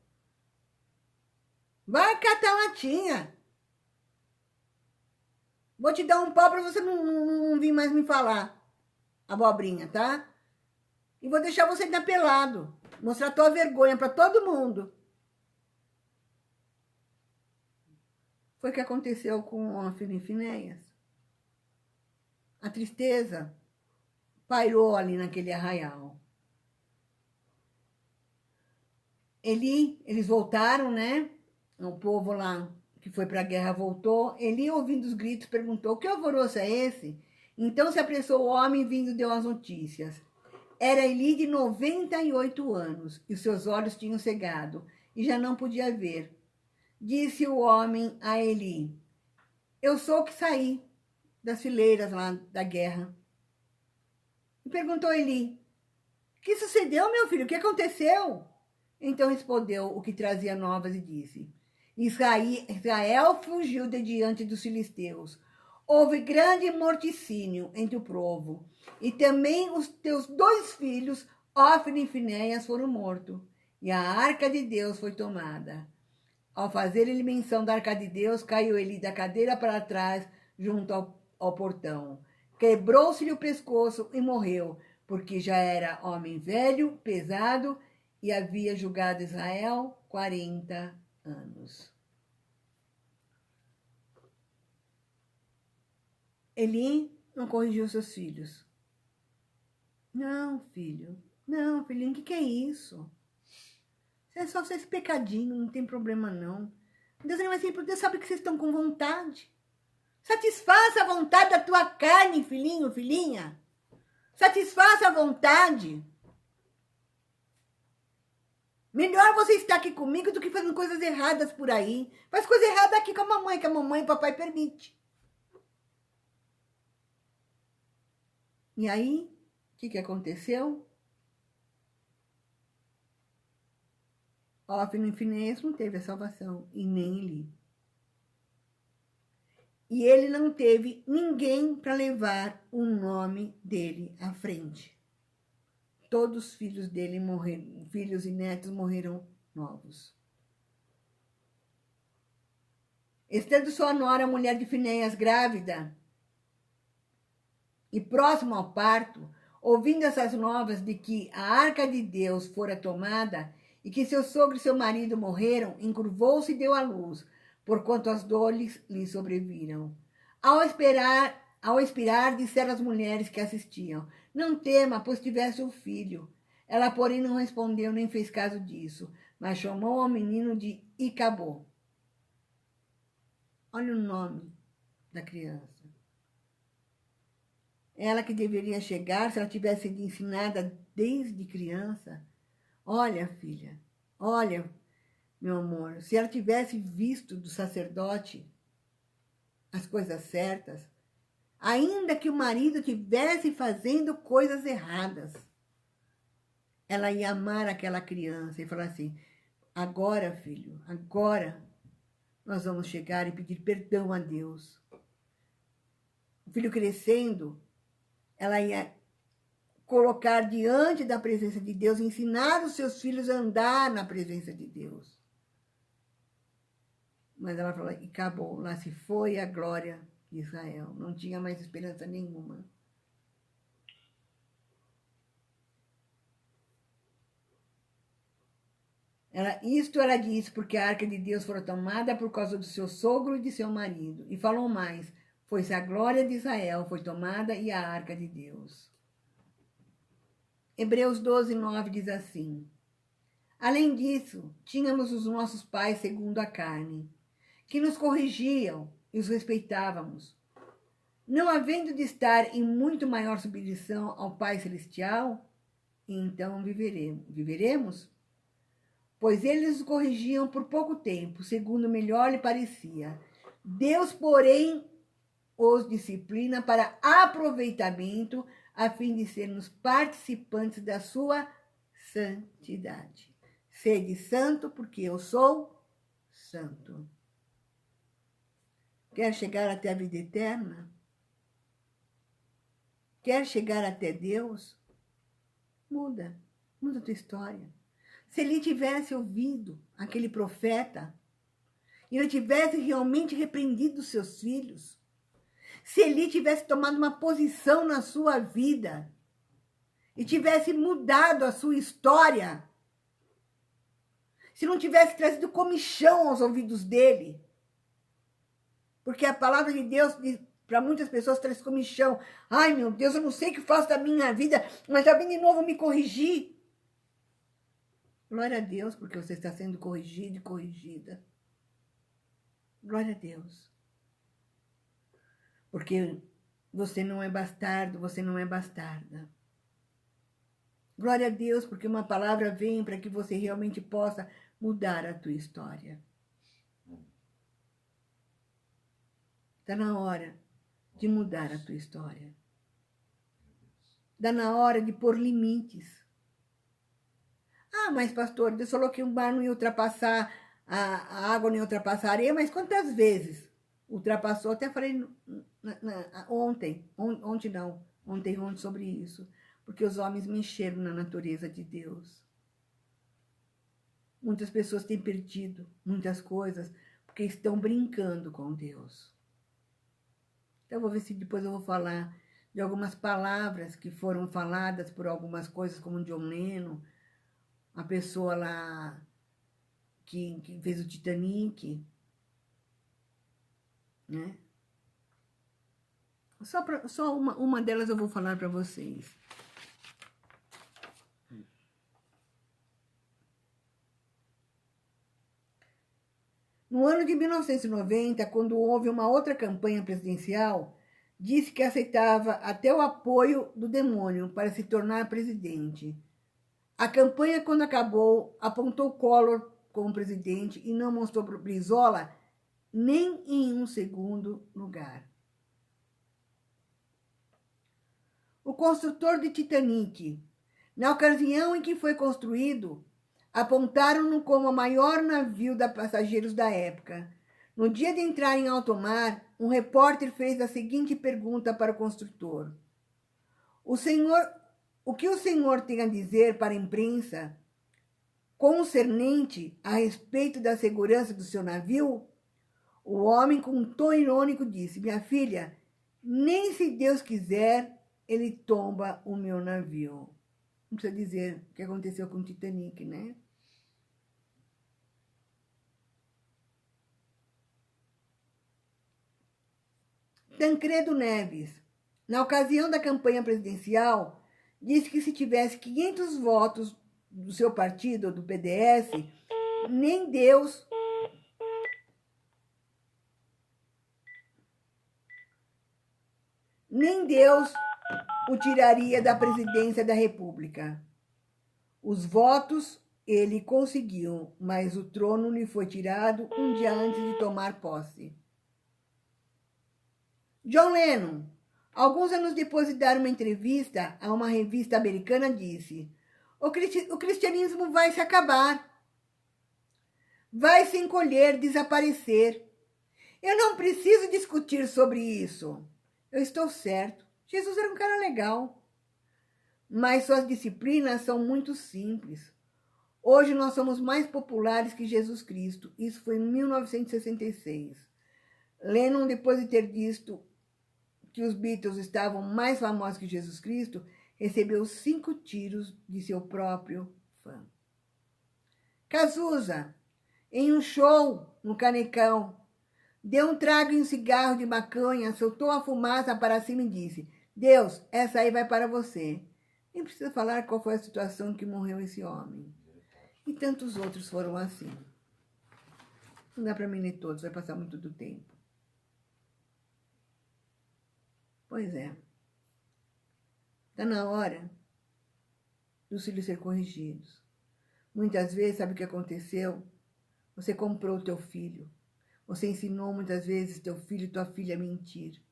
Vai catar latinha. Vou te dar um pau para você não vir mais me falar, abobrinha, tá? E vou deixar você ainda pelado. Mostrar tua vergonha para todo mundo. Foi o que aconteceu com a filha Finéias. A tristeza pairou ali naquele arraial. Eles voltaram, né? O povo lá que foi para a guerra voltou. Eli, ouvindo os gritos, perguntou: que alvoroço é esse? Então se apressou o homem vindo, deu as notícias. Era Eli de 98 anos, e os seus olhos tinham cegado, e já não podia ver. Disse o homem a Eli: eu sou o que saí das fileiras lá da guerra. E perguntou Eli: o que sucedeu, meu filho? O que aconteceu? Então respondeu o que trazia novas e disse: Israel fugiu de diante dos filisteus. Houve grande morticínio entre o povo. E também os teus 2 filhos, Ofni e Finéias, foram mortos. E a arca de Deus foi tomada. Ao fazer-lhe menção da arca de Deus, caiu Eli da cadeira para trás, junto ao portão. Quebrou-se-lhe o pescoço e morreu, porque já era homem velho, pesado, e havia julgado Israel 40 anos. Eli não corrigiu seus filhos. Não, filho. Não, filhinho, o que é isso? É só esse pecadinho, não tem problema não. Deus não é assim, porque Deus sabe que vocês estão com vontade. Satisfaça a vontade da tua carne, filhinho, filhinha. Satisfaça a vontade. Melhor você estar aqui comigo do que fazendo coisas erradas por aí. Faz coisa errada aqui com a mamãe, que a mamãe e o papai permite. E aí, o que aconteceu? Ofni e Finéias não teve a salvação, e nem Eli. E ele não teve ninguém para levar o nome dele à frente. Todos os filhos dele morreram, filhos e netos morreram novos. Estando sua nora, mulher de Finéias, grávida, e próximo ao parto, ouvindo essas novas de que a arca de Deus fora tomada e que seu sogro e seu marido morreram, encurvou-se e deu à luz, porquanto as dores lhe sobreviram. Ao expirar, disseram as mulheres que assistiam: não tema, pois tivesse um filho. Ela, porém, não respondeu nem fez caso disso, mas chamou ao menino de Icabô. Olha o nome da criança. Ela que deveria chegar, se ela tivesse sido ensinada desde criança. Olha, filha, olha, meu amor, se ela tivesse visto do sacerdote as coisas certas, ainda que o marido estivesse fazendo coisas erradas, ela ia amar aquela criança e falar assim: agora, filho, agora nós vamos chegar e pedir perdão a Deus. O filho crescendo, ela ia colocar diante da presença de Deus, ensinar os seus filhos a andar na presença de Deus. Mas ela falou: e acabou, lá se foi a glória de Israel. Não tinha mais esperança nenhuma. Isto ela disse porque a arca de Deus fora tomada por causa do seu sogro e de seu marido. E falou mais: foi-se a glória de Israel, foi tomada e a arca de Deus. Hebreus 12, 9 diz assim: além disso, tínhamos os nossos pais segundo a carne, que nos corrigiam e os respeitávamos. Não havendo de estar em muito maior submissão ao Pai Celestial, então viveremos? Pois eles os corrigiam por pouco tempo, segundo melhor lhe parecia. Deus, porém, os disciplina para aproveitamento, a fim de sermos participantes da sua santidade. Sede santo, porque eu sou santo. Quer chegar até a vida eterna? Quer chegar até Deus? Muda a tua história. Se ele tivesse ouvido aquele profeta, e ele tivesse realmente repreendido os seus filhos, se ele tivesse tomado uma posição na sua vida, e tivesse mudado a sua história, se não tivesse trazido comichão aos ouvidos dele, porque a palavra de Deus, para muitas pessoas, traz comichão. Ai, meu Deus, eu não sei o que faço da minha vida, mas já vem de novo me corrigir. Glória a Deus, porque você está sendo corrigido e corrigida. Glória a Deus. Porque você não é bastardo, você não é bastarda. Glória a Deus, porque uma palavra vem para que você realmente possa mudar a tua história. Está na hora de mudar a tua história. Está na hora de pôr limites. Ah, mas pastor, Deus falou que um mar não ia ultrapassar, a água não ia ultrapassar a areia, mas quantas vezes ultrapassou? Até falei ontem sobre isso. Porque os homens mexeram na natureza de Deus. Muitas pessoas têm perdido muitas coisas porque estão brincando com Deus. Então, eu vou ver se depois eu vou falar de algumas palavras que foram faladas por algumas coisas, como John Lennon, a pessoa lá que fez o Titanic, né? Só uma delas eu vou falar para vocês. No ano de 1990, quando houve uma outra campanha presidencial, disse que aceitava até o apoio do demônio para se tornar presidente. A campanha, quando acabou, apontou Collor como presidente e não mostrou Brizola nem em um segundo lugar. O construtor de Titanic, na ocasião em que foi construído, apontaram-no como o maior navio de passageiros da época. No dia de entrar em alto mar, um repórter fez a seguinte pergunta para o construtor: o que o senhor tem a dizer para a imprensa concernente a respeito da segurança do seu navio? O homem, com um tom irônico, disse: minha filha, nem se Deus quiser, ele tomba o meu navio. Não precisa dizer o que aconteceu com o Titanic, né? Tancredo Neves, na ocasião da campanha presidencial, disse que se tivesse 500 votos do seu partido, do PDS, nem Deus o tiraria da presidência da República. Os votos ele conseguiu, mas o trono lhe foi tirado um dia antes de tomar posse. John Lennon, alguns anos depois de dar uma entrevista a uma revista americana, disse: o cristianismo vai se acabar, vai se encolher, desaparecer. Eu não preciso discutir sobre isso. Eu estou certo. Jesus era um cara legal. Mas suas disciplinas são muito simples. Hoje nós somos mais populares que Jesus Cristo. Isso foi em 1966. Lennon, depois de ter visto que os Beatles estavam mais famosos que Jesus Cristo, recebeu 5 tiros de seu próprio fã. Cazuza, em um show no Canecão, deu um trago e um cigarro de maconha, soltou a fumaça para cima e disse: Deus, essa aí vai para você. Nem precisa falar qual foi a situação que morreu esse homem. E tantos outros foram assim. Não dá para mim ler todos, vai passar muito do tempo. Pois é. Está na hora dos filhos ser corrigidos. Muitas vezes, sabe o que aconteceu? Você comprou o teu filho. Você ensinou muitas vezes teu filho e tua filha a mentir.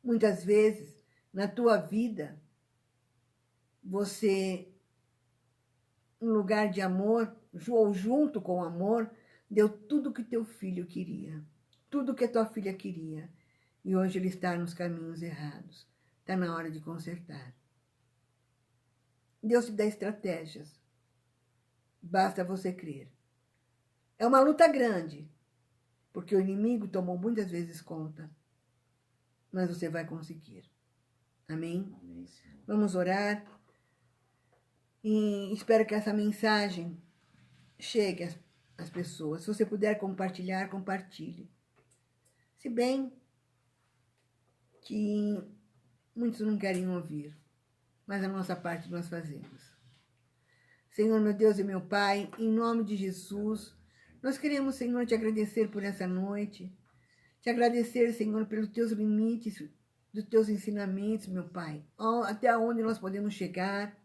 Muitas vezes, na tua vida, você, em lugar de amor, ou junto com o amor, deu tudo que teu filho queria. Tudo que a tua filha queria. E hoje ele está nos caminhos errados. Está na hora de consertar. Deus te dá estratégias. Basta você crer. É uma luta grande, porque o inimigo tomou muitas vezes conta. Mas você vai conseguir. Amém? Amém, Senhor. Vamos orar. E espero que essa mensagem chegue às pessoas. Se você puder compartilhar, compartilhe. Se bem que muitos não querem ouvir, mas a nossa parte nós fazemos. Senhor, meu Deus e meu Pai, em nome de Jesus, nós queremos, Senhor, te agradecer por essa noite, te agradecer, Senhor, pelos teus limites, dos teus ensinamentos, meu Pai, até onde nós podemos chegar.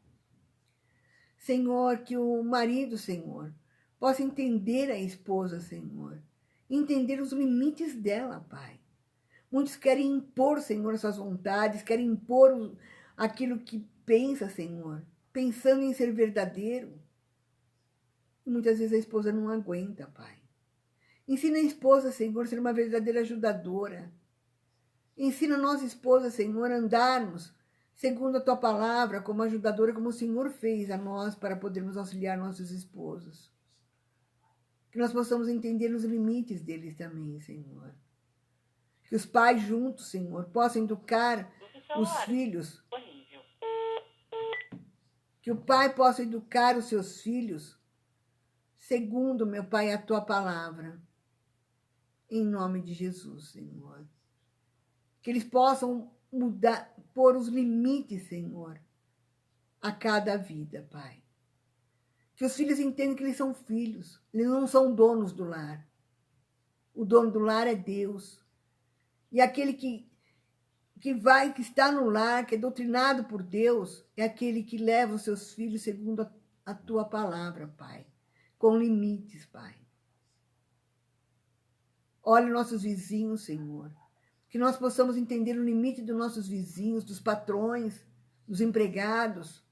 Senhor, que o marido, Senhor, possa entender a esposa, Senhor, entender os limites dela, Pai. Muitos querem impor, Senhor, suas vontades, querem impor aquilo que pensa, Senhor, pensando em ser verdadeiro. E muitas vezes a esposa não aguenta, Pai. Ensina a esposa, Senhor, a ser uma verdadeira ajudadora. Ensina nós, esposa, Senhor, a andarmos segundo a Tua palavra, como ajudadora, como o Senhor fez a nós para podermos auxiliar nossos esposos. Que nós possamos entender os limites deles também, Senhor. Que os pais juntos, Senhor, possam educar os filhos. Que o pai possa educar os seus filhos segundo, meu Pai, a Tua palavra. Em nome de Jesus, Senhor. Que eles possam mudar, pôr os limites, Senhor, a cada vida, Pai. Que os filhos entendam que eles são filhos, eles não são donos do lar. O dono do lar é Deus. E aquele que está no lar, que é doutrinado por Deus, é aquele que leva os seus filhos segundo a Tua palavra, Pai. Com limites, Pai. Olha nossos vizinhos, Senhor. Que nós possamos entender o limite dos nossos vizinhos, dos patrões, dos empregados.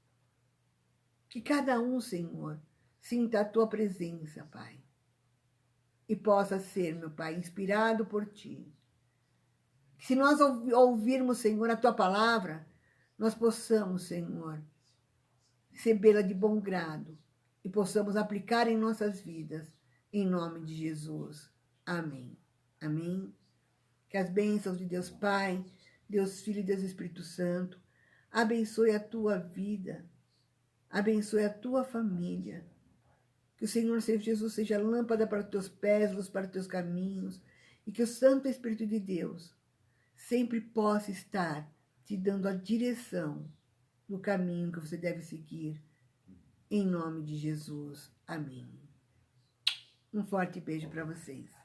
Que cada um, Senhor, sinta a Tua presença, Pai. E possa ser, meu Pai, inspirado por Ti. Que se nós ouvirmos, Senhor, a Tua palavra, nós possamos, Senhor, recebê-la de bom grado e possamos aplicar em nossas vidas, em nome de Jesus. Amém. Amém. Que as bênçãos de Deus Pai, Deus Filho e Deus Espírito Santo abençoe a tua vida, abençoe a tua família. Que o Senhor Jesus seja lâmpada para os teus pés, luz para os teus caminhos, e que o Santo Espírito de Deus sempre possa estar te dando a direção no caminho que você deve seguir. Em nome de Jesus. Amém. Um forte beijo para vocês.